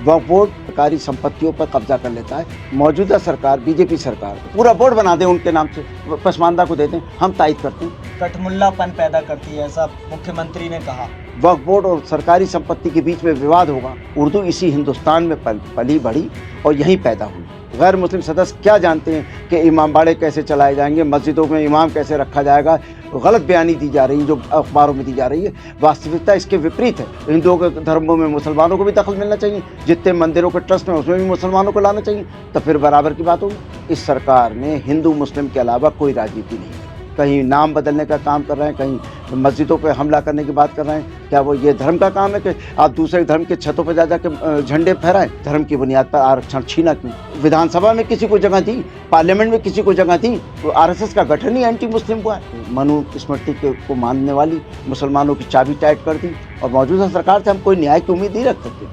वक्फ board सरकारी संपत्तियों पर कब्जा कर लेता है। मौजूदा सरकार, बीजेपी सरकार, पूरा बोर्ड बना दे उनके नाम से, पसमानदा को दे दें, हम तायद करते हैं। कठमुल्लापन पैदा करती है, ऐसा मुख्यमंत्री ने कहा। वक्फ बोर्ड और सरकारी संपत्ति के बीच में विवाद होगा। उर्दू इसी हिंदुस्तान में पली बढ़ी और यहीं पैदा हुई। गैर मुस्लिम सदस्य क्या जानते हैं कि इमामबाड़े कैसे चलाए जाएंगे, मस्जिदों में इमाम कैसे रखा जाएगा। गलत बयानी दी जा रही है जो अखबारों में दी जा रही है, वास्तविकता इसके विपरीत है। हिंदुओं के धर्मों में मुसलमानों को भी दखल मिलना चाहिए, जितने मंदिरों के ट्रस्ट में उसमें भी मुसलमानों को लाना चाहिए, तो फिर बराबर की बात होगी। इस सरकार में हिंदू मुस्लिम के अलावा कोई राजनीति नहीं है। कहीं नाम बदलने का काम कर रहे हैं, कहीं मस्जिदों पर हमला करने की बात कर रहे हैं। क्या वो ये धर्म का काम है कि आप दूसरे धर्म के छतों पर जा के झंडे फहराएं? धर्म की बुनियाद पर आरक्षण छीना क्यों? विधानसभा में किसी को जगह दी, पार्लियामेंट में किसी को जगह दी, तो आरएसएस का गठन ही एंटी मुस्लिम हुआ है। मनुस्मृति को मानने वाली मुसलमानों की चाबी टाइट कर दी, और मौजूदा सरकार से हम कोई न्याय की उम्मीद नहीं रख सकते।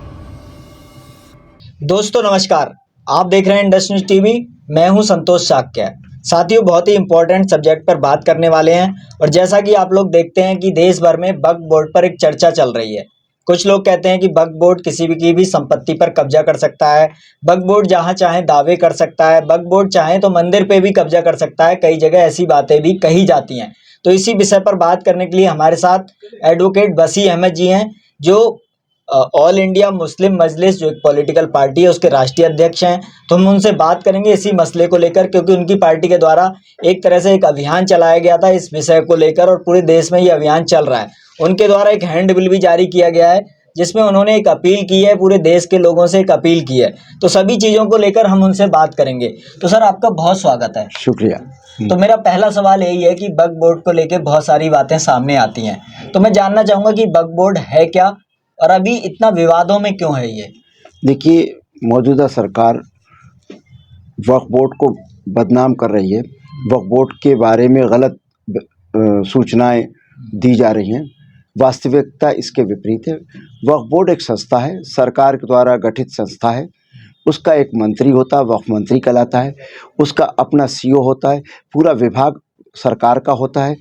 दोस्तों नमस्कार, आप देख रहे हैं इंडस न्यूज टीवी। मैं हूं संतोष साक्य। साथियों, बहुत ही इंपॉर्टेंट सब्जेक्ट पर बात करने वाले हैं। और जैसा कि आप लोग देखते हैं कि देश भर में वक्फ बोर्ड पर एक चर्चा चल रही है। कुछ लोग कहते हैं कि वक्फ बोर्ड किसी की भी संपत्ति पर कब्जा कर सकता है, वक्फ बोर्ड जहां चाहे दावे कर सकता है, वक्फ बोर्ड चाहे तो मंदिर पे भी कब्जा कर सकता है। कई जगह ऐसी बातें भी कही जाती हैं। तो इसी विषय पर बात करने के लिए हमारे साथ एडवोकेट बसी अहमद जी हैं, जो ऑल इंडिया मुस्लिम मजलिस जो एक पॉलिटिकल पार्टी है उसके राष्ट्रीय अध्यक्ष हैं। तो हम उनसे बात करेंगे इसी मसले को लेकर, क्योंकि उनकी पार्टी के द्वारा एक तरह से एक अभियान चलाया गया था इस विषय को लेकर, और पूरे देश में ये अभियान चल रहा है। उनके द्वारा एक हैंड बिल भी जारी किया गया है, जिसमें उन्होंने एक अपील की है, पूरे देश के लोगों से एक अपील की है। तो सभी चीज़ों को लेकर हम उनसे बात करेंगे। तो सर, आपका बहुत स्वागत है। शुक्रिया। तो मेरा पहला सवाल यही है कि वक्फ बोर्ड को लेकर बहुत सारी बातें सामने आती हैं, तो मैं जानना चाहूँगा कि वक्फ बोर्ड है क्या, और अभी इतना विवादों में क्यों है ये? देखिए, मौजूदा सरकार वक्फ बोर्ड को बदनाम कर रही है। वक्फ बोर्ड के बारे में गलत सूचनाएं दी जा रही हैं। वास्तविकता इसके विपरीत है। वक्फ बोर्ड एक संस्था है, सरकार के द्वारा गठित संस्था है। उसका एक मंत्री होता है, वक्फ मंत्री कहलाता है। उसका अपना सीईओ होता है, पूरा विभाग सरकार का होता है।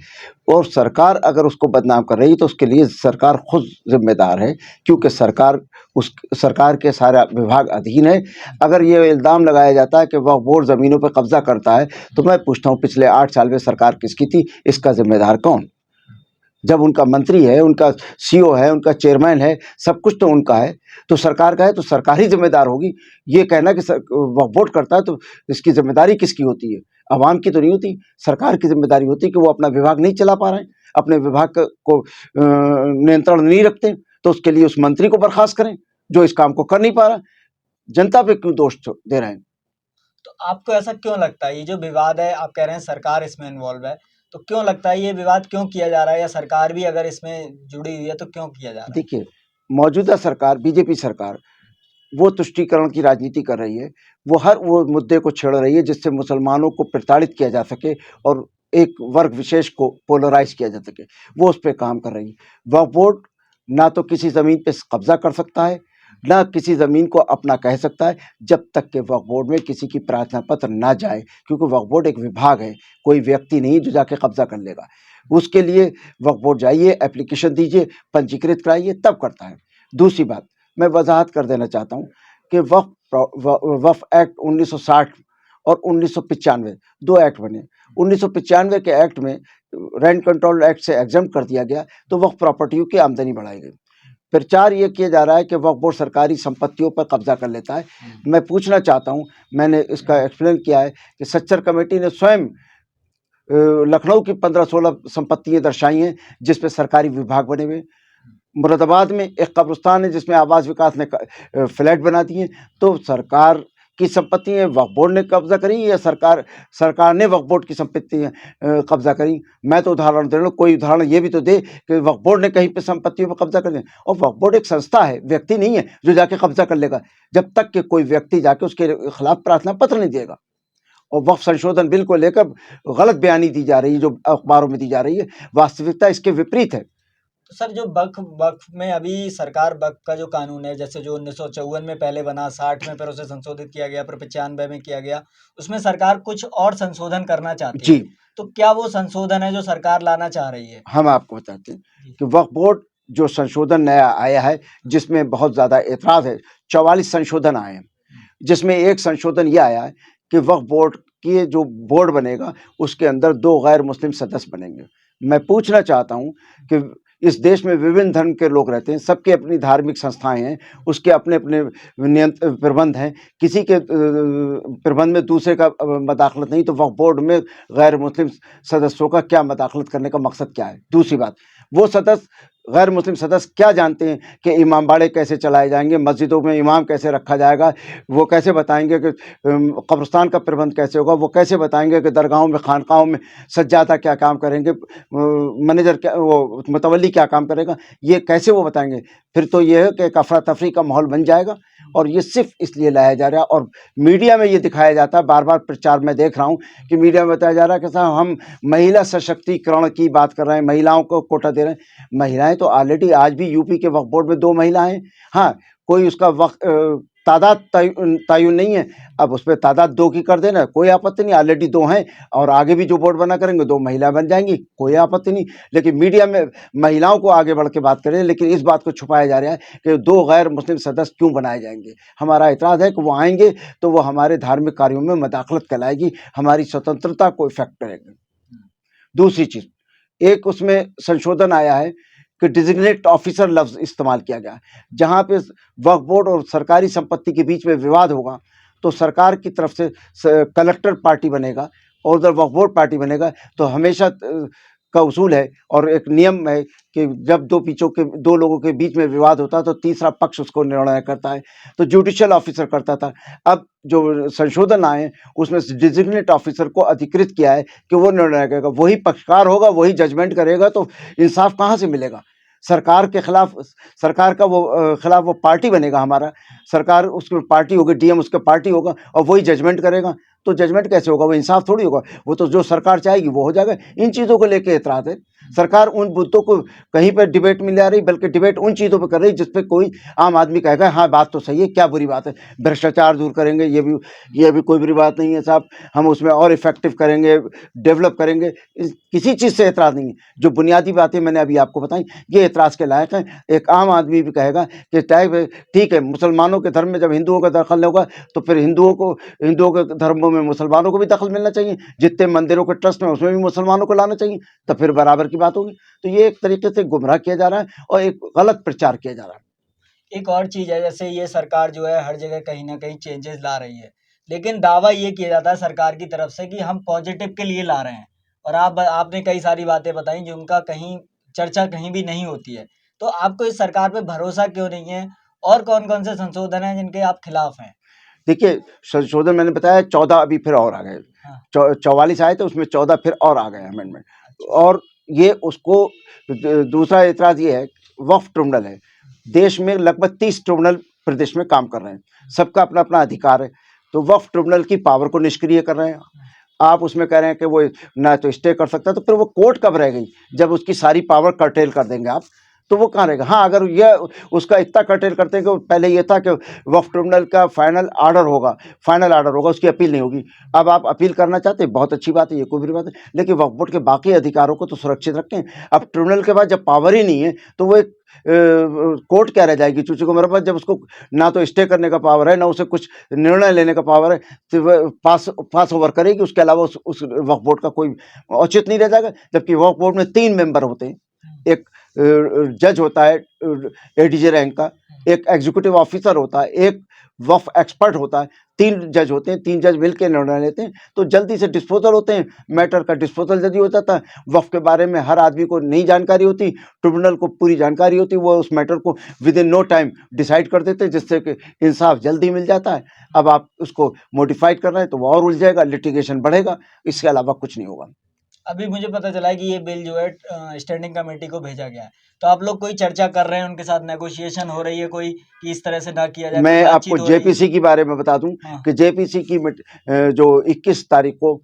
और सरकार अगर उसको बदनाम कर रही है तो उसके लिए सरकार खुद जिम्मेदार है, क्योंकि सरकार के सारा विभाग अधीन है। अगर ये इल्ज़ाम लगाया जाता है कि वह बोर्ड ज़मीनों पर कब्जा करता है, तो मैं पूछता हूँ पिछले 8 साल में सरकार किसकी थी? इसका जिम्मेदार कौन? जब उनका मंत्री है, उनका सीईओ है, उनका चेयरमैन है, सब कुछ तो उनका है, तो सरकार का है, तो सरकार ही जिम्मेदार होगी। ये कहना कि वक्फ बोर्ड करता है तो इसकी जिम्मेदारी किसकी होती है? आवाम की तो नहीं होती। सरकार की जिम्मेदारी होती है कि वो अपना विभाग नहीं चला पा रहे हैं, अपने विभाग को नियंत्रण नहीं रखते, तो उसके लिए उस मंत्री को बर्खास्त करें जो इस काम को कर नहीं पा रहा। जनता पे क्यों दोष दे रहे हैं? तो आपको ऐसा क्यों लगता है, ये जो विवाद है, आप कह रहे हैं सरकार इसमें इन्वॉल्व है, तो क्यों लगता है ये विवाद क्यों किया जा रहा है, या सरकार भी अगर इसमें जुड़ी हुई है तो क्यों किया जा रहा है? देखिए, मौजूदा सरकार, बीजेपी सरकार, वो तुष्टीकरण की राजनीति कर रही है। वो मुद्दे को छेड़ रही है जिससे मुसलमानों को प्रताड़ित किया जा सके और एक वर्ग विशेष को पोलराइज किया जा सके, वो उस पे काम कर रही है। वक्फ बोर्ड ना तो किसी ज़मीन पे कब्जा कर सकता है, ना किसी ज़मीन को अपना कह सकता है, जब तक कि वक्फ बोर्ड में किसी की प्रार्थना पत्र ना जाए, क्योंकि वक्फ बोर्ड एक विभाग है, कोई व्यक्ति नहीं जो जाके कब्जा कर लेगा। उसके लिए वक्फ बोर्ड जाइए, एप्लीकेशन दीजिए, पंजीकृत कराइए, तब करता है। दूसरी बात मैं वजाहत कर देना चाहता हूँ कि वक्फ एक्ट 1960 और 1995 दो एक्ट बने। 1995 के एक्ट में रेंट कंट्रोल एक्ट से एग्जम्प्ट कर दिया गया, तो वक्फ प्रॉपर्टियों की आमदनी बढ़ाई गई। प्रचार ये किया जा रहा है कि वक्फ बोर्ड सरकारी संपत्तियों पर कब्जा कर लेता है। मैं पूछना चाहता हूँ, मैंने इसका एक्सप्लेन किया है कि सच्चर कमेटी ने स्वयं लखनऊ की 15-16 संपत्तियाँ दर्शाई हैं जिस पे सरकारी विभाग बने हुए। मुरादाबाद में एक कब्रिस्तान है जिसमें आवास विकास ने फ्लैट बना दिए। तो सरकार की संपत्ति है, वक्फ बोर्ड ने कब्जा करी, या सरकार ने वक्फ बोर्ड की संपत्ति कब्जा करी? मैं तो उदाहरण दे रहा हूँ, कोई उदाहरण ये भी तो दे कि वक्फ बोर्ड ने कहीं पे संपत्तियों पर कब्जा कर दिया। और वक्फ बोर्ड एक संस्था है, व्यक्ति नहीं है जो जाके कब्जा कर लेगा, जब तक कि कोई व्यक्ति जाके उसके खिलाफ प्रार्थना पत्र नहीं देगा। और वक्फ संशोधन बिल को लेकर गलत बयानी दी जा रही है जो अखबारों में दी जा रही है, वास्तविकता इसके विपरीत है। तो सर, जो वक्फ में अभी सरकार वक्फ का जो कानून है, जैसे जो 1954 में पहले बना, 60 में फिर उसे संशोधित किया गया, फिर 95 में किया गया, उसमें सरकार कुछ और संशोधन करना चाहती है। जी, तो क्या वो संशोधन है जो सरकार लाना चाह रही है? हम आपको बताते हैं कि वक्फ बोर्ड जो संशोधन नया आया है जिसमें बहुत ज़्यादा एतराज़ है, 44 संशोधन आए हैं, जिसमें एक संशोधन ये आया है कि वक्फ बोर्ड की जो बोर्ड बनेगा उसके अंदर 2 गैर मुस्लिम सदस्य बनेंगे। मैं पूछना चाहता हूँ कि इस देश में विभिन्न धर्म के लोग रहते हैं, सबकी अपनी धार्मिक संस्थाएँ हैं, उसके अपने-अपने प्रबंध हैं, किसी के प्रबंध में दूसरे का मदाखलत नहीं, तो वक्फ बोर्ड में गैर मुस्लिम सदस्यों का क्या मदाखलत करने का मकसद क्या है? दूसरी बात, वो सदस्य गैर मुस्लिम सदस्य क्या जानते हैं कि इमामबाड़े कैसे चलाए जाएंगे, मस्जिदों में इमाम कैसे रखा जाएगा, वो कैसे बताएंगे कि कब्रिस्तान का प्रबंध कैसे होगा, वो कैसे बताएंगे कि दरगाहों में खानकाहों में सज्जादा क्या काम करेंगे, मैनेजर क्या, वो मुतवल्ली क्या काम करेगा, ये कैसे वो बताएंगे? फिर तो ये है कि एक अफरा तफरी का माहौल बन जाएगा। और ये सिर्फ इसलिए लाया जा रहा है और मीडिया में ये दिखाया जाता है, बार बार प्रचार में देख रहा हूँ कि मीडिया में बताया जा रहा है कि साहब हम महिला सशक्तिकरण की बात कर रहे हैं, महिलाओं को कोटा दे रहे हैं। महिलाएं तो ऑलरेडी आज भी यूपी के वक्फ बोर्ड में 2 महिलाएं हैं। हाँ, कोई उसका तादाद तयन नहीं है, अब उस पर तादाद 2 की कर देना, कोई आपत्ति नहीं, ऑलरेडी 2 हैं और आगे भी जो बोर्ड बना करेंगे 2 महिला बन जाएंगी, कोई आपत्ति नहीं। लेकिन मीडिया में महिलाओं को आगे बढ़ के बात करें, लेकिन इस बात को छुपाया जा रहा है कि 2 गैर मुस्लिम सदस्य क्यों बनाए जाएंगे। हमारा एतराज़ है कि वो आएंगे तो वो हमारे धार्मिक कार्यों में मदाखलत कहलाएगी, हमारी स्वतंत्रता को इफेक्ट करेगी। दूसरी चीज़, एक उसमें संशोधन आया है कि डिजिग्नेट ऑफिसर लफ्ज़ इस्तेमाल किया गया है। जहाँ पे वक्फ बोर्ड और सरकारी संपत्ति के बीच में विवाद होगा तो सरकार की तरफ से कलेक्टर पार्टी बनेगा और उधर वक्फ बोर्ड पार्टी बनेगा, तो हमेशा का उसूल है और एक नियम है कि जब 2 लोगों के बीच में विवाद होता है तो तीसरा पक्ष उसको निर्णय करता है, तो जुडिशियल ऑफिसर करता था। अब जो संशोधन आए उसमें डिजिग्नेट ऑफिसर को अधिकृत किया है कि वो निर्णय करेगा, वही पक्षकार होगा, वही जजमेंट करेगा, तो इंसाफ कहाँ से मिलेगा? सरकार के खिलाफ, सरकार का वो खिलाफ वो पार्टी बनेगा हमारा, सरकार उसकी पार्टी होगी, डीएम उसका पार्टी होगा और वही जजमेंट करेगा, तो जजमेंट कैसे होगा? वो इंसाफ थोड़ी होगा, वो तो जो सरकार चाहेगी वो हो जाएगा। इन चीज़ों को लेके एतराज़ है। सरकार उन मुद्दों को कहीं पर डिबेट में ले आ रही, बल्कि डिबेट उन चीज़ों पे कर रही जिस पे कोई आम आदमी कहेगा हाँ बात तो सही है, क्या बुरी बात है, भ्रष्टाचार दूर करेंगे, ये भी कोई बुरी बात नहीं है साहब, हम उसमें और इफेक्टिव करेंगे, डेवलप करेंगे, किसी चीज़ से एतराज़ नहीं है। जो बुनियादी बातें मैंने अभी आपको बताई ये एतराज़ के लायक है। एक आम आदमी भी कहेगा कि ठीक है, मुसलमानों के धर्म में जब हिंदुओं का दखल होगा तो फिर हिंदुओं के धर्मों में मुसलमानों को भी दखल मिलना चाहिए, जितने मंदिरों के ट्रस्ट में उसमें भी मुसलमानों को लाना चाहिए, तो फिर बराबर की बात होगी। तो ये एक तरीके से गुमराह किया जा रहा है और एक गलत प्रचार किया जा रहा है। एक और चीज़ है, जैसे ये सरकार जो है हर जगह कहीं ना कहीं चेंजेस ला रही है, लेकिन दावा ये किया जाता है सरकार की तरफ से कि हम पॉजिटिव के लिए ला रहे हैं, और आपने कई सारी बातें बताई जिनका कहीं चर्चा कहीं भी नहीं होती है। तो आपको इस सरकार पे भरोसा क्यों नहीं है, और कौन कौन से संशोधन हैं जिनके आप खिलाफ हैं? देखिए, संशोधन मैंने बताया 14 अभी फिर और आ गए। हाँ। 44 आए थे, उसमें 14 फिर और आ गए अमेंडमेंट। और ये उसको दूसरा एतराज़ ये है, वक्फ ट्रिब्यूनल है, देश में लगभग 30 ट्रिब्यूनल प्रदेश में काम कर रहे हैं, सबका अपना अपना अधिकार है, तो वक्फ ट्रिब्यूनल की पावर को निष्क्रिय कर रहे हैं। आप उसमें कह रहे हैं कि वो ना तो स्टे कर सकता, तो फिर वो कोर्ट कब रह गई जब उसकी सारी पावर कर्टेल कर देंगे आप, तो वो कहाँ रहेगा? हाँ, अगर ये उसका इतना कर्टेल करते हैं कि पहले ये था कि वक्फ ट्रिब्यूनल का फाइनल ऑर्डर होगा, उसकी अपील नहीं होगी। अब आप अपील करना चाहते हैं, बहुत अच्छी बात है, ये कोई बुरी बात है, लेकिन वक्फ बोर्ड के बाकी अधिकारों को तो सुरक्षित रखें। अब ट्रिब्यूनल के बाद जब पावर ही नहीं है तो वो एक कोर्ट क्या रह जाएगी चूची को मेरे पास, जब उसको ना तो स्टे करने का पावर है, ना उसे कुछ निर्णय लेने का पावर है, तो वह पास ओवर करेगी, उसके अलावा उस वक्फ बोर्ड का कोई औचित्य नहीं रह जाएगा। जबकि वक्फ बोर्ड में 3 मेंबर होते हैं, एक जज होता है एडीजे रैंक का, एक एग्जीक्यूटिव ऑफिसर होता है, एक वक्फ एक्सपर्ट होता है, 3 जज होते हैं, 3 जज मिलकर निर्णय लेते हैं, तो जल्दी से डिस्पोजल होते हैं, मैटर का डिस्पोजल जल्दी हो जाता है। वक्फ के बारे में हर आदमी को नई जानकारी होती, ट्रिब्यूनल को पूरी जानकारी होती, वो उस मैटर को within no time decide कर देते हैं, जिससे कि इंसाफ जल्दी मिल जाता है। अब आप उसको मॉडिफाइड कर रहे हैं तो वो और उलझ जाएगा, लिटिगेशन बढ़ेगा, इसके अलावा कुछ नहीं होगा। अभी मुझे पता चला है कि ये बिल जो है स्टैंडिंग कमेटी को भेजा गया है, तो आप लोग कोई चर्चा कर रहे हैं, उनके साथ नेगोशिएशन हो रही है कोई, कि इस तरह से ना किया जाए? मैं कोई आपको बातचीत हो रही है? जेपीसी के बारे में बता दूं हाँ। कि जेपीसी की जो 21 तारीख को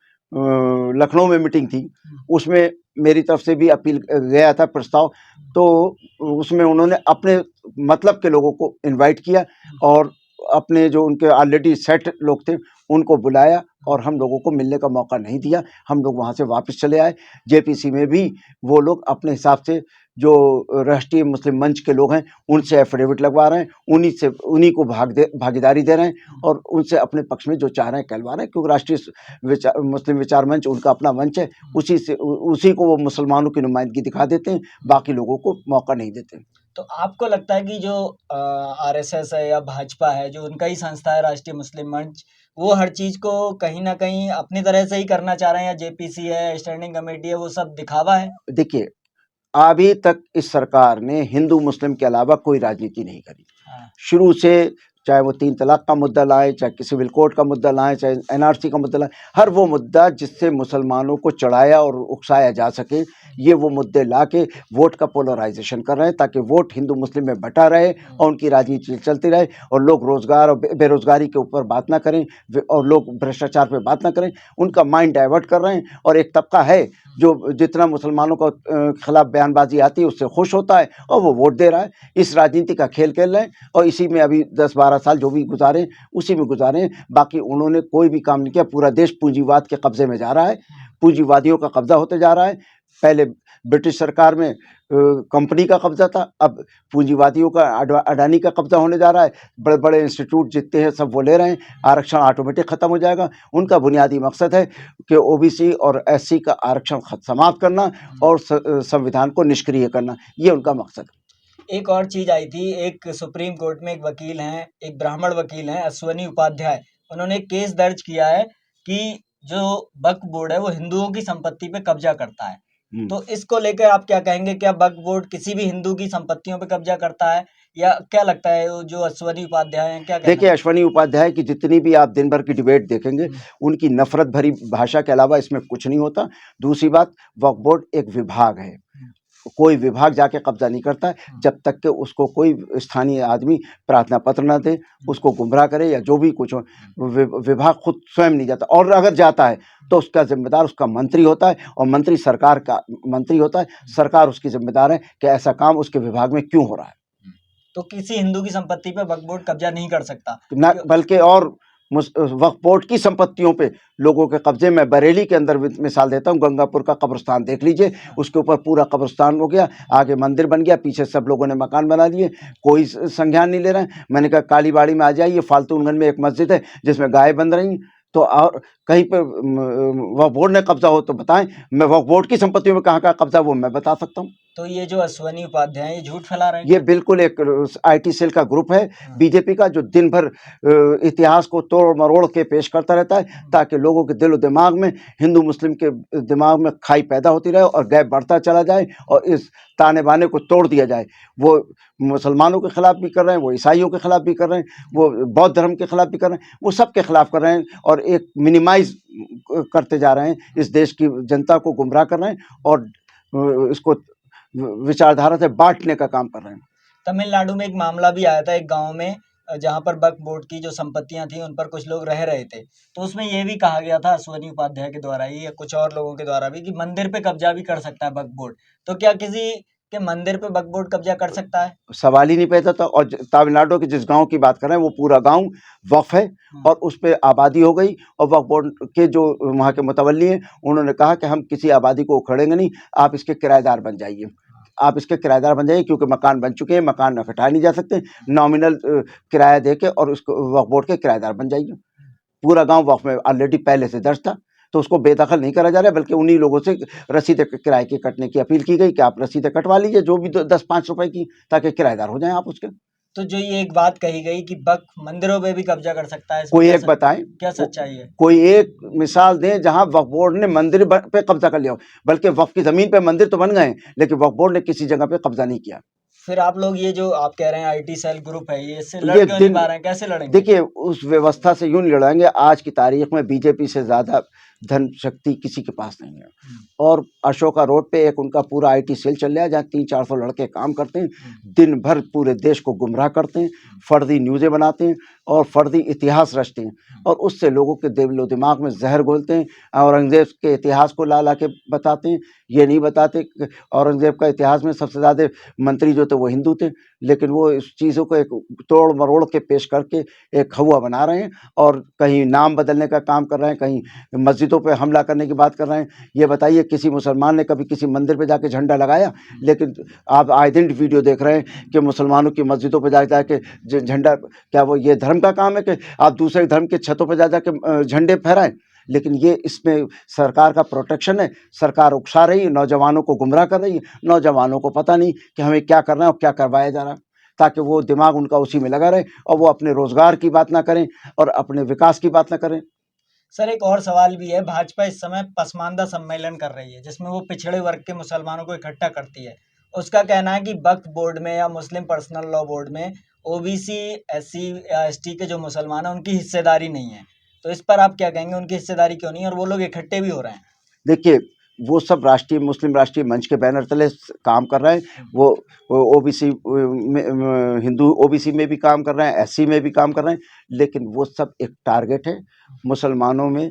लखनऊ में मीटिंग थी, उसमें मेरी तरफ से भी अपील गया था प्रस्ताव, तो उसमें उन्होंने अपने मतलब के लोगों को इनवाइट किया और अपने जो उनके ऑलरेडी सेट लोग थे उनको बुलाया और हम लोगों को मिलने का मौका नहीं दिया, हम लोग वहाँ से वापस चले आए। जेपीसी में भी वो लोग अपने हिसाब से जो राष्ट्रीय मुस्लिम मंच के लोग हैं उनसे एफिडेविट लगवा रहे हैं, उन्हीं को भागीदारी दे रहे हैं और उनसे अपने पक्ष में जो चाह रहे हैं कहलवा रहे हैं, क्योंकि राष्ट्रीय मुस्लिम विचार मंच उनका अपना मंच है, उसी को वो मुसलमानों की नुमाइंदगी दिखा देते हैं, बाकी लोगों को मौका नहीं देते। तो आपको लगता है कि जो आरएसएस है या भाजपा है, जो उनका ही संस्था है राष्ट्रीय मुस्लिम मंच, वो हर चीज को कहीं ना कहीं अपनी तरह से ही करना चाह रहे हैं, या जेपीसी है, स्टैंडिंग कमेटी है, वो सब दिखावा है? देखिए, अभी तक इस सरकार ने हिंदू मुस्लिम के अलावा कोई राजनीति नहीं करी। हाँ। शुरू से चाहे वो 3 तलाक का मुद्दा लाए, चाहे सिविल कोड का मुद्दा लाएं, चाहे एनआरसी का मुद्दा लाएं, हर वो मुद्दा जिससे मुसलमानों को चढ़ाया और उकसाया जा सके, ये वो मुद्दे ला के वोट का पोलराइजेशन कर रहे हैं, ताकि वोट हिंदू मुस्लिम में बटा रहे और उनकी राजनीति चलती रहे और लोग रोजगार और बेरोजगारी के ऊपर बात ना करें और लोग भ्रष्टाचार पे बात ना करें। उनका माइंड डाइवर्ट कर रहे हैं और एक तबका है जो जितना मुसलमानों को खिलाफ बयानबाजी आती है उससे खुश होता है और वो वोट दे रहा है। इस राजनीति का खेल खेल रहे हैं और इसी में अभी 10-12 साल जो भी गुजारे उसी में गुजारे। बाकी उन्होंने कोई भी काम नहीं किया। पूरा देश पूंजीवाद के कब्जे में जा रहा है, पूंजीवादियों का कब्जा होते जा रहा है। पहले ब्रिटिश सरकार में कंपनी का कब्जा था, अब पूंजीवादियों का अडानी का कब्जा होने जा रहा है। बड़े बड़े इंस्टीट्यूट जितने हैं सब वो ले रहे हैं, आरक्षण ऑटोमेटिक खत्म हो जाएगा। उनका बुनियादी मकसद है कि ओबीसी और एससी का आरक्षण समाप्त करना और संविधान को निष्क्रिय करना, ये उनका मकसद है। एक और चीज आई थी, एक सुप्रीम कोर्ट में एक वकील हैं, एक ब्राह्मण वकील हैं, अश्वनी उपाध्याय, उन्होंने एक केस दर्ज किया है कि जो वक्फ बोर्ड है वो हिंदुओं की संपत्ति पे कब्जा करता है। तो इसको लेकर आप क्या कहेंगे? क्या वक्फ बोर्ड किसी भी हिंदू की संपत्तियों पे कब्जा करता है, या क्या लगता है वो जो अश्वनी उपाध्याय हैं क्या कहना देखिए, अश्वनी उपाध्याय की जितनी भी आप दिन भर की डिबेट देखेंगे, उनकी नफरत भरी भाषा के अलावा इसमें कुछ नहीं होता। दूसरी बात, वक्फ बोर्ड एक विभाग है, कोई विभाग जाके कब्जा नहीं करता है जब तक कि उसको कोई स्थानीय आदमी प्रार्थना पत्र ना दे, उसको गुमराह करे या जो भी कुछ हो। विभाग खुद स्वयं नहीं जाता, और अगर जाता है तो उसका जिम्मेदार उसका मंत्री होता है और मंत्री सरकार का मंत्री होता है। सरकार उसकी जिम्मेदार है कि ऐसा काम उसके विभाग में क्यों हो रहा है। तो किसी हिंदू की संपत्ति पे वक्फ बोर्ड कब्जा नहीं कर सकता ना, बल्कि और वक्फ बोर्ड की संपत्तियों पे लोगों के कब्जे में, बरेली के अंदर मिसाल देता हूँ, गंगापुर का कब्रिस्तान देख लीजिए, उसके ऊपर पूरा कब्रिस्तान हो गया, आगे मंदिर बन गया, पीछे सब लोगों ने मकान बना लिए, कोई संज्ञान नहीं ले रहे हैं। मैंने कहा कालीबाड़ी में आ जाइए, फाल्तूनगंज में एक मस्जिद है जिसमें गाय बंध रही, तो और कहीं पे वक्फ बोर्ड ने कब्जा हो तो बताएं। मैं वक्फ बोर्ड की संपत्तियों में कहाँ कब्जा वो मैं बता सकता हूँ। तो ये जो अश्वनी उपाध्याय ये झूठ फैला रहे हैं? ये बिल्कुल एक आईटी सेल का ग्रुप है बीजेपी का, जो दिन भर इतिहास को तोड़ मरोड़ के पेश करता रहता है ताकि लोगों के दिल और दिमाग में, हिंदू मुस्लिम के दिमाग में खाई पैदा होती रहे और गैप बढ़ता चला जाए और इस ताने बाने को तोड़ दिया जाए। वो मुसलमानों के खिलाफ भी कर रहे हैं, वो ईसाइयों के खिलाफ भी कर रहे हैं, वो बौद्ध धर्म के खिलाफ भी कर रहे हैं, वो सब के खिलाफ कर रहे हैं और एक मिनिमाइज करते जा रहे हैं, इस देश की जनता को गुमराह कर रहे हैं और इसको विचारधारा से बांटने का काम कर रहे हैं। तमिलनाडु में एक मामला भी आया था, एक गांव में जहां पर वक्फ बोर्ड की जो संपत्तियां थी उन पर कुछ लोग रह रहे थे, तो उसमें यह भी कहा गया था अश्वनी उपाध्याय के द्वारा ही या कुछ और लोगों के द्वारा भी कि मंदिर पे कब्जा भी कर सकता है वक्फ बोर्ड। तो क्या किसी के मंदिर पे वक्फ बोर्ड कब्जा कर सकता है? सवाल ही नहीं पैदा था। और तमिलनाडु के जिस गांव की बात कर रहे हैं वो पूरा गांव वक्फ है और उस पर आबादी हो गई, और वक्फ बोर्ड के जो वहाँ के मुतवल्ली हैं उन्होंने कहा कि हम किसी आबादी को उखड़ेंगे नहीं, आप इसके किराएदार बन जाइए, आप इसके किराएदार बन जाइए, क्योंकि मकान बन चुके हैं, मकान हटाए नहीं जा सकते, नॉमिनल किराया दे के और उसको वक्फ बोर्ड के किराएदार बन जाइए। पूरा गांव वक्फ में ऑलरेडी पहले से दर्ज था, तो उसको बेदखल नहीं करा जा रहा है, बल्कि उन्हीं लोगों से रसीद किराए की कटने की अपील की गई कि आप रसीदें कटवा लीजिए जो भी 10-5 रुपए की, ताकि किराएदार हो जाएं आप उसके। तो जो ये एक बात कही गई कि वक्फ मंदिरों पे भी कब्जा कर सकता है, कोई एक बताएं, क्या सच्चाई है? कोई एक मिसाल दें जहां वक्फ बोर्ड ने मंदिर पे कब्जा कर लिया हो, बल्कि वक्फ की जमीन पे मंदिर तो बन गए लेकिन वक्फ बोर्ड ने किसी जगह पे कब्जा नहीं किया। फिर आप लोग ये जो आप कह रहे हैं आईटी सेल ग्रुप है, ये इससे लड़ क्यों नहीं पा रहे हैं? कैसे लड़ेंगे? देखिए, उस व्यवस्था से यूं नहीं लड़ेंगे। आज की तारीख में बीजेपी से ज्यादा धन शक्ति किसी के पास नहीं है, और अशोका रोड पे एक उनका पूरा आईटी सेल चल रहा है जहाँ 300-400 लड़के काम करते हैं, दिन भर पूरे देश को गुमराह करते हैं, फर्जी न्यूज़ें बनाते हैं और फर्जी इतिहास रचते हैं और उससे लोगों के दिलो दिमाग में जहर घोलते हैं। औरंगजेब के इतिहास को ला ला के बताते हैं, ये नहीं बताते औरंगजेब का इतिहास में सबसे ज़्यादा मंत्री जो थे वो हिंदू थे, लेकिन वो इस चीज़ों को एक तोड़ मरोड़ के पेश करके एक हवा बना रहे हैं और कहीं नाम बदलने का काम कर रहे हैं, कहीं मस्जिदों पे हमला करने की बात कर रहे हैं। ये बताइए किसी मुसलमान ने कभी किसी मंदिर पे जाके झंडा लगाया? लेकिन आप आए दिन वीडियो देख रहे हैं कि मुसलमानों की मस्जिदों पे जा जाके झंडा, क्या वो ये धर्म का काम है कि आप दूसरे धर्म के छतों पे जा जाके झंडे फहराएं? लेकिन ये इसमें सरकार का प्रोटेक्शन है। सरकार उकसा रही है, नौजवानों को गुमराह कर रही है। नौजवानों को पता नहीं कि हमें क्या करना है और क्या करवाया जा रहा है, ताकि वो दिमाग उनका उसी में लगा रहे और वो अपने रोजगार की बात ना करें और अपने विकास की बात ना करें। सर एक और सवाल भी है, भाजपा इस समय पसमानदा सम्मेलन कर रही है जिसमें वो पिछड़े वर्ग के मुसलमानों को इकट्ठा करती है। उसका कहना है कि वक्फ बोर्ड में या मुस्लिम पर्सनल लॉ बोर्ड में ओबीसी, एससी या एसटी के जो मुसलमान हैं उनकी हिस्सेदारी नहीं है। तो इस पर आप क्या कहेंगे, उनकी हिस्सेदारी क्यों नहीं है और वो लोग इकट्ठे भी हो रहे हैं? देखिए, वो सब राष्ट्रीय मुस्लिम राष्ट्रीय मंच के बैनर तले काम कर रहे हैं। वो ओबीसी में, हिंदू ओबीसी में भी काम कर रहे हैं, एससी में भी काम कर रहे हैं, लेकिन वो सब एक टारगेट है। मुसलमानों में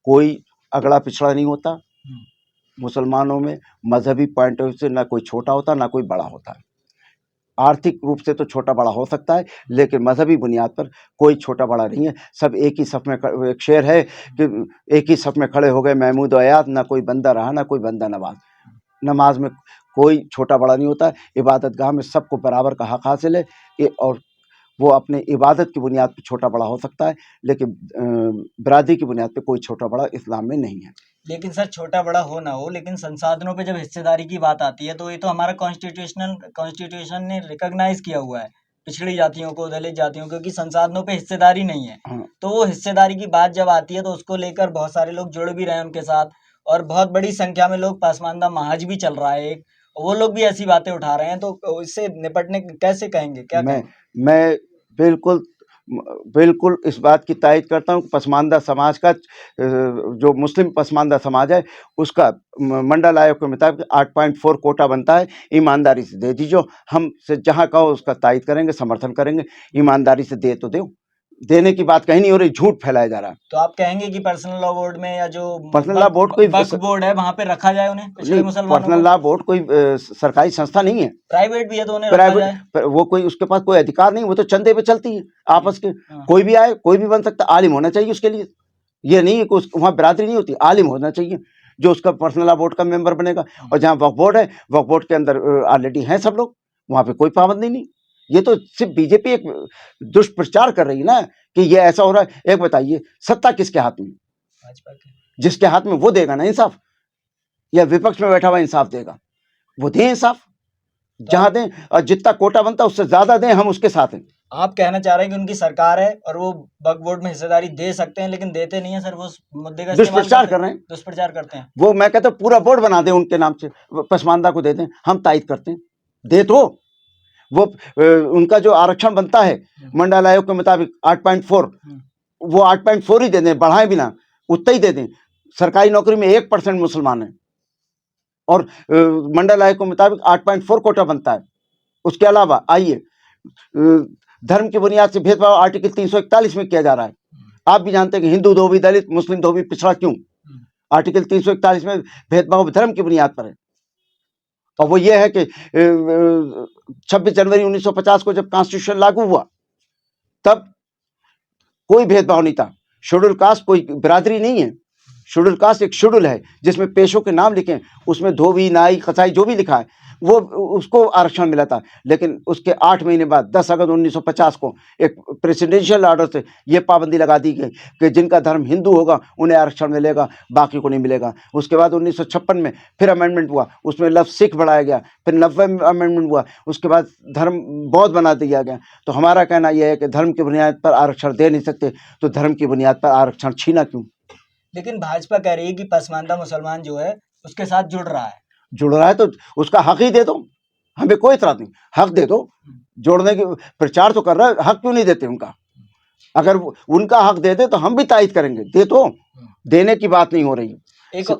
कोई अगड़ा पिछड़ा नहीं होता। मुसलमानों में मजहबी पॉइंट ऑफ व्यू से ना कोई छोटा होता ना कोई बड़ा होता है। आर्थिक रूप से तो छोटा बड़ा हो सकता है, लेकिन मजहबी बुनियाद पर कोई छोटा बड़ा नहीं है। सब एक ही सफ में एक शेर है कि एक ही सफ में खड़े हो गए महमूद और अयाज, ना कोई बंदा रहा ना कोई बंदा नवाज। नमाज में कोई छोटा बड़ा नहीं होता। इबादत गाह में सबको बराबर का हक हासिल है और वो अपने इबादत की बुनियाद पर छोटा बड़ा हो सकता है, लेकिन बिरादरी की बुनियाद पर कोई छोटा बड़ा इस्लाम में नहीं है। लेकिन सर छोटा बड़ा हो ना हो, लेकिन संसाधनों पे जब हिस्सेदारी की बात आती है तो ये तो हमारा कॉन्स्टिट्यूशन ने रिकॉग्नाइज किया हुआ है पिछड़ी जातियों को, दलित जातियों को, कि संसाधनों पे हिस्सेदारी नहीं है। हाँ। तो वो हिस्सेदारी की बात जब आती है तो उसको लेकर बहुत सारे लोग जुड़ भी रहे हैं उनके साथ, और बहुत बड़ी संख्या में लोग पसमानदा महाज भी चल रहा है एक, वो लोग भी ऐसी बातें उठा रहे हैं। तो इससे निपटने कैसे कहेंगे, क्या कहेंगे? मैं बिल्कुल इस बात की तायद करता हूँ कि पसमानदा समाज का जो मुस्लिम पसमानदा समाज है उसका मंडल आयोग के मुताबिक 8.4 कोटा बनता है। ईमानदारी से दे दीजिए, हम से जहाँ कहो उसका तायद करेंगे, समर्थन करेंगे। ईमानदारी से दे तो दो, देने की बात कहीं नहीं हो रही, झूठ फैलाया जा रहा है। तो आप कहेंगे कि पर्सनल लॉ बोर्ड में या जो पर्सनल लॉ बोर्ड कोई वक्फ बोर्ड है वहां पे रखा जाए उन्हें, पिछड़े मुसलमानों पर्सनल को? लॉ बोर्ड कोई सरकारी संस्था नहीं है, प्राइवेट भी है तो उन्हें रखा जाए। प्राइवेट वो कोई उसके पास कोई अधिकार नहीं, वो तो चंदे पे चलती है आपस के। कोई भी आए कोई भी बन सकता, आलिम होना चाहिए उसके लिए। ये नहीं है कि वहाँ बिरादरी नहीं होती, आलिम होना चाहिए जो उसका पर्सनल लॉ बोर्ड का मेंबर बनेगा। और जहाँ वक्फ बोर्ड है, वक्फ बोर्ड के अंदर ऑलरेडी हैं सब लोग, वहाँ पे कोई पाबंदी नहीं। ये तो सिर्फ बीजेपी एक दुष्प्रचार कर रही है ना कि ये ऐसा हो रहा है। एक बताइए, सत्ता किसके हाथ में? भाजपा के। जिसके हाथ में वो देगा ना इंसाफ, या विपक्ष में बैठा हुआ इंसाफ देगा? वो दें इंसाफ, जहां दें, और जितना कोटा बनता है उससे ज्यादा दें, हम उसके साथ हैं। आप कहना चाह रहे हैं कि उनकी सरकार है और वो वक्फ बोर्ड में हिस्सेदारी दे सकते हैं, लेकिन देते नहीं है सर, वो उस मुद्दे का दुष्प्रचार कर रहे हैं। दुष्प्रचार करते हैं। वो मैं कहता हूँ पूरा बोर्ड बना दें उनके नाम से, पसमानदा को दे दें, हम तायद करते हैं। दे तो वो उनका जो आरक्षण बनता है मंडल आयोग के मुताबिक 8.4, वो 8.4 ही दे दें, बढ़ाएं भी ना, उतना ही दे दें। सरकारी नौकरी में 1% मुसलमान है और मंडल आयोग के मुताबिक 8.4 कोटा बनता है। उसके अलावा आइए, धर्म की बुनियाद से भेदभाव आर्टिकल 341 में किया जा रहा है। आप भी जानते हैं कि हिंदू धोबी दलित, मुस्लिम धोबी पिछड़ा क्यों? आर्टिकल 341 में भेदभाव धर्म की बुनियाद पर है। और वो ये है कि 26 जनवरी 1950 को जब कॉन्स्टिट्यूशन लागू हुआ तब कोई भेदभाव नहीं था। शेड्यूल कास्ट कोई बिरादरी नहीं है, शेड्यूल कास्ट एक शेड्यूल है जिसमें पेशों के नाम लिखे हैं, उसमें धोबी नाई कसाई जो भी लिखा है वो उसको आरक्षण मिला था। लेकिन उसके 8 महीने बाद 10 अगस्त 1950 को एक प्रेसिडेंशियल ऑर्डर से ये पाबंदी लगा दी गई कि जिनका धर्म हिंदू होगा उन्हें आरक्षण मिलेगा, बाकी को नहीं मिलेगा। उसके बाद 1956 में फिर अमेंडमेंट हुआ, उसमें लफ्ज़ सिख बढ़ाया गया, फिर 90 में अमेंडमेंट हुआ, उसके बाद धर्म बौद्ध बना दिया गया। तो हमारा कहना यह है कि धर्म की बुनियाद पर आरक्षण दे नहीं सकते तो धर्म की बुनियाद पर आरक्षण छीना क्यों? लेकिन भाजपा कह रही है कि पसमानदा मुसलमान जो है उसके साथ जुड़ रहा है तो उसका हक ही दे दो, हमें कोई इतराज नहीं, हक दे दो। जोड़ने की प्रचार तो कर रहा है, हक क्यों नहीं देते उनका? अगर उनका हक दे दे तो हम भी तायद करेंगे। दे तो, देने की बात नहीं हो रही। एक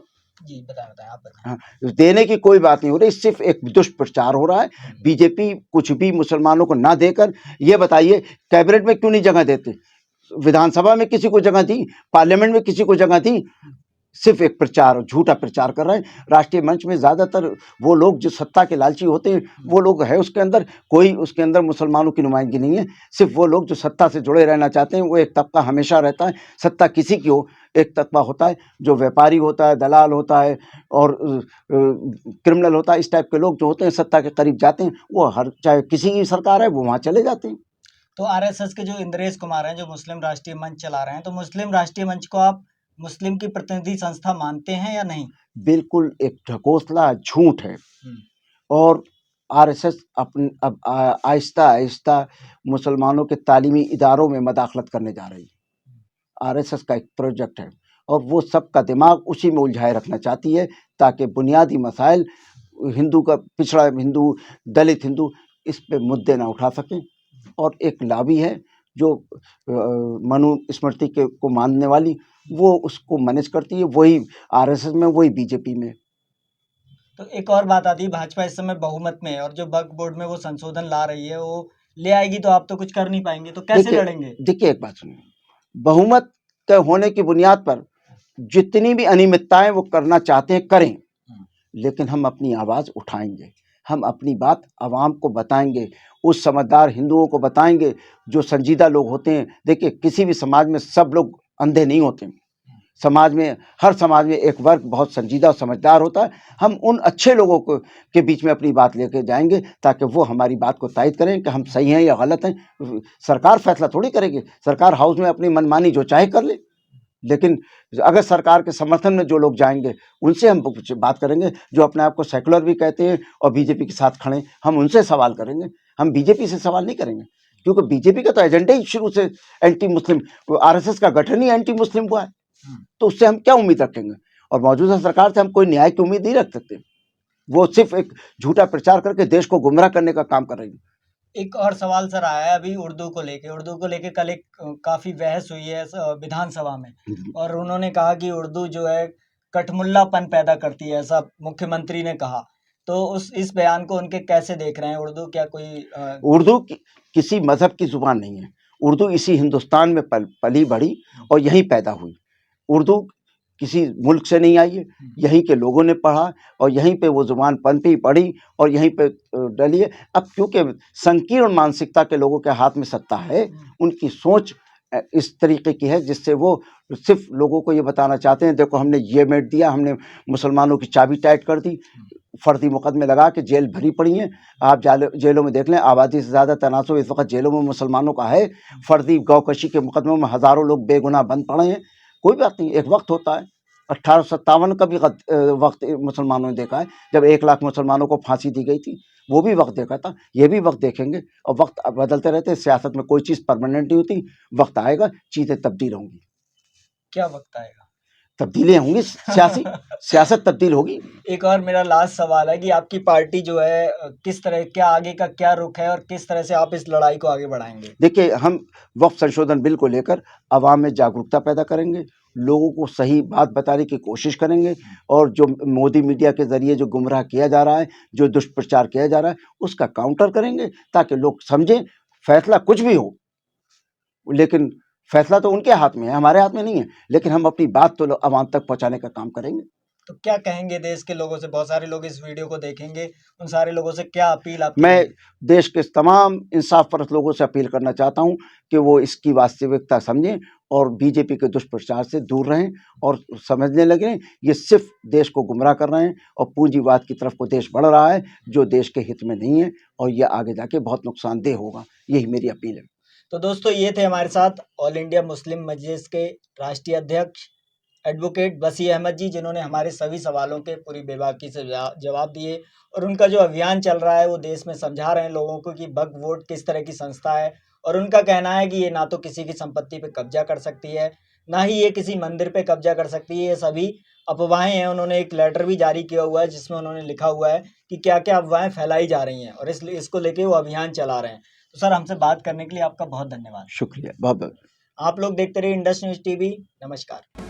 जी बताएं आप बताएं। हाँ, देने की कोई बात नहीं हो रही, सिर्फ एक दुष्प्रचार हो रहा है। बीजेपी कुछ भी मुसलमानों को ना देकर, ये बताइए कैबिनेट में क्यों नहीं जगह देते? विधानसभा में किसी को जगह दी, पार्लियामेंट में किसी को जगह दी, सिर्फ एक प्रचार और झूठा प्रचार कर रहे हैं। राष्ट्रीय मंच में ज़्यादातर वो लोग जो सत्ता के लालची होते हैं, वो लोग है उसके अंदर, कोई उसके अंदर मुसलमानों की नुमाइंदगी नहीं है। सिर्फ वो लोग जो सत्ता से जुड़े रहना चाहते हैं, वो एक तबका हमेशा रहता है, सत्ता किसी की हो, एक तबका होता है जो व्यापारी होता है, दलाल होता है और क्रिमिनल होता है। इस टाइप के लोग जो होते हैं सत्ता के करीब जाते हैं, वो हर चाहे किसी की सरकार है वो वहाँ चले जाते हैं। तो आरएसएस के जो इंद्रेश कुमार हैं, जो मुस्लिम राष्ट्रीय मंच चला रहे हैं, तो मुस्लिम राष्ट्रीय मंच को आप मुस्लिम की प्रतिनिधि संस्था मानते हैं या नहीं? बिल्कुल एक ढकोसला झूठ है। और आरएसएस अब आहिस्ता आहिस्ता मुसलमानों के तालीमी इदारों में मदाखलत करने जा रही है। आरएसएस का एक प्रोजेक्ट है और वो सबका दिमाग उसी में उलझाए रखना चाहती है, ताकि बुनियादी मसाइल हिंदू का, पिछड़ा हिंदू, दलित हिंदू, इस पे मुद्दे ना उठा सकें। और एक लॉबी है जो मनुस्मृति को मानने वाली, वो उसको मैनेज करती है, वही आरएसएस में, वही बीजेपी में। तो एक और बात आती है, भाजपा इस समय बहुमत में है और जो वक्फ बोर्ड में वो संशोधन ला रही है, वो ले आएगी, तो आप तो कुछ कर नहीं पाएंगे, तो कैसे लड़ेंगे? देखिए एक बात सुनिए, बहुमत के होने की बुनियाद पर जितनी भी अनियमितताएं वो करना चाहते हैं करें, लेकिन हम अपनी आवाज़ उठाएंगे, हम अपनी बात आवाम को बताएंगे, उस समझदार हिंदुओं को बताएंगे जो संजीदा लोग होते हैं। देखिए किसी भी समाज में सब लोग अंधे नहीं होते, समाज में, हर समाज में एक वर्ग बहुत संजीदा और समझदार होता है। हम उन अच्छे लोगों को के बीच में अपनी बात लेके जाएंगे, ताकि वो हमारी बात को तायद करें कि हम सही हैं या गलत हैं। सरकार फैसला थोड़ी करेगी, सरकार हाउस में अपनी मनमानी जो चाहे कर ले, लेकिन अगर सरकार के समर्थन में जो लोग जाएंगे उनसे हम बात करेंगे, जो अपने आप को सेकुलर भी कहते हैं और बीजेपी के साथ खड़े, हम उनसे सवाल करेंगे। हम बीजेपी से सवाल नहीं करेंगे, क्योंकि बीजेपी का तो एजेंडा ही शुरू से एंटी मुस्लिम, आरएसएस का गठन ही एंटी मुस्लिम हुआ है, तो उससे हम क्या उम्मीद रखेंगे? और मौजूदा सरकार से हम कोई न्याय की उम्मीद नहीं रख सकते। वो सिर्फ एक झूठा प्रचार करके देश को गुमराह करने का काम कर रही है। एक और सवाल सर आया है अभी उर्दू को लेके कल एक काफी बहस हुई है विधानसभा में, और उन्होंने कहा कि उर्दू जो है कठमुल्लापन पैदा करती है, ऐसा मुख्यमंत्री ने कहा। तो इस बयान को उनके कैसे देख रहे हैं? उर्दू क्या कोई उर्दू किसी मजहब की जुबान नहीं है। उर्दू इसी हिंदुस्तान में पली बढ़ी और यहीं पैदा हुई। उर्दू किसी मुल्क से नहीं आई है, यहीं के लोगों ने पढ़ा और यहीं पे वो जुबान पनपी, पढ़ी और यहीं पे डली है। अब क्योंकि संकीर्ण मानसिकता के लोगों के हाथ में सत्ता है, उनकी सोच इस तरीके की है जिससे वो सिर्फ लोगों को ये बताना चाहते हैं, देखो हमने ये मेट दिया, हमने मुसलमानों की चाबी टाइट कर दी, फर्जी मुकदमे लगा के जेल भरी पड़ी हैं। आप जेलों में देख लें, आबादी से ज़्यादा तनासुब इस वक्त जेलों में मुसलमानों का है। फर्जी गौकशी के मुकदमों में हज़ारों लोग बेगुनाह बंद पड़े हैं। कोई बात नहीं, एक वक्त होता है। 1857 का भी वक्त मुसलमानों ने देखा है, जब 1 लाख मुसलमानों को फांसी दी गई थी, वो भी वक्त देखा था, ये भी वक्त देखेंगे। और वक्त बदलते रहते हैं, सियासत में कोई चीज़ परमानेंट नहीं होती, वक्त आएगा चीज़ें तब्दील होंगी। क्या वक्त आएगा? तब्दीलें होंगी, सियासत तब्दील होगी। एक और मेरा लास्ट सवाल है कि आपकी पार्टी जो है किस तरह, क्या आगे का क्या रुख है और किस तरह से आप इस लड़ाई को आगे बढ़ाएंगे? देखिए, हम वक्फ संशोधन बिल को लेकर आवाम में जागरूकता पैदा करेंगे, लोगों को सही बात बताने की कोशिश करेंगे और जो मोदी मीडिया के ज़रिए जो गुमराह किया जा रहा है, जो दुष्प्रचार किया जा रहा है, उसका काउंटर करेंगे, ताकि लोग समझें फैसला कुछ भी हो, लेकिन फैसला तो उनके हाथ में है, हमारे हाथ में नहीं है, लेकिन हम अपनी बात तो आवाम तक पहुँचाने का काम करेंगे। तो क्या कहेंगे देश के लोगों से? बहुत सारे लोग इस वीडियो को देखेंगे, उन सारे लोगों से क्या अपील आपकी मैं रहेगी? देश के तमाम इंसाफ परस्त लोगों से अपील करना चाहता हूं कि वो इसकी वास्तविकता समझें और बीजेपी के दुष्प्रचार से दूर रहें और समझने लगें ये सिर्फ देश को गुमराह कर रहे हैं और पूंजीवाद की तरफ को देश बढ़ रहा है, जो देश के हित में नहीं है और ये आगे जाके बहुत नुकसानदेह होगा। यही मेरी अपील है। तो दोस्तों, ये थे हमारे साथ ऑल इंडिया मुस्लिम मजलिस के राष्ट्रीय अध्यक्ष एडवोकेट वसी अहमद जी, जिन्होंने हमारे सभी सवालों के पूरी बेबाकी से जवाब दिए, और उनका जो अभियान चल रहा है वो देश में समझा रहे हैं लोगों को कि वक्फ बोर्ड किस तरह की संस्था है। और उनका कहना है कि ये ना तो किसी की संपत्ति पे कब्जा कर सकती है, ना ही ये किसी मंदिर पे कब्जा कर सकती है, ये सभी अफवाहें हैं। उन्होंने एक लेटर भी जारी किया हुआ है जिसमें उन्होंने लिखा हुआ है कि क्या क्या अफवाहें फैलाई जा रही हैं, और इसलिए इसको लेके वो अभियान चला रहे हैं। तो सर, हमसे बात करने के लिए आपका बहुत धन्यवाद। शुक्रिया, बहुत बहुत। आप लोग देखते रहिए इंडस न्यूज़ टीवी। नमस्कार।